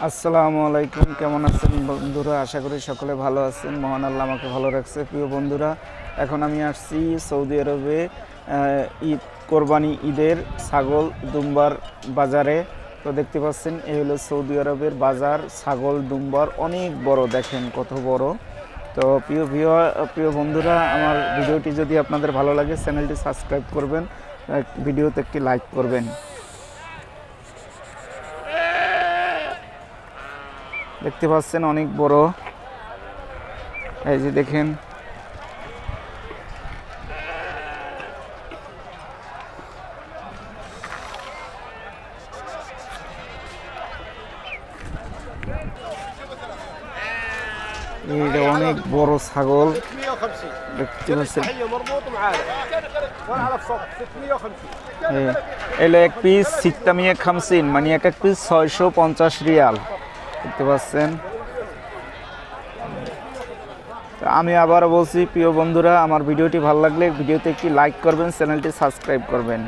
আসসালামু আলাইকুম, কেমন আছেন বন্ধুরা? আশা করি সকলে ভালো আছেন। মহান আল্লাহ আমাকে ভালো রাখছে। প্রিয় বন্ধুরা, এখন আমি আসছি সৌদি আরবে ঈদ কোরবানি ঈদের ছাগল দুম্বার বাজারে। তো দেখতে পাচ্ছেন এই হলো সৌদি আরবের বাজার। ছাগল দুম্বার অনেক বড়, দেখেন কত বড়। তো প্রিয় বন্ধুরা, আমার ভিডিওটি যদি আপনাদের ভালো লাগে চ্যানেলটি সাবস্ক্রাইব করবেন, ভিডিওতে একটি লাইক করবেন। দেখতে পাচ্ছেন অনেক বড়, এই যে দেখেন। এটা অনেক বড় ছাগল, দেখতে পাচ্ছেন। এলো এক পিস 650, মানে এক এক পিস 650 রিয়াল, দেখতে পাচ্ছেন। আমি আবার বলছি, প্রিয় বন্ধুরা, আমার ভিডিওটি ভালো লাগলে ভিডিওতে একটি লাইক করবেন, চ্যানেলটি সাবস্ক্রাইব করবেন।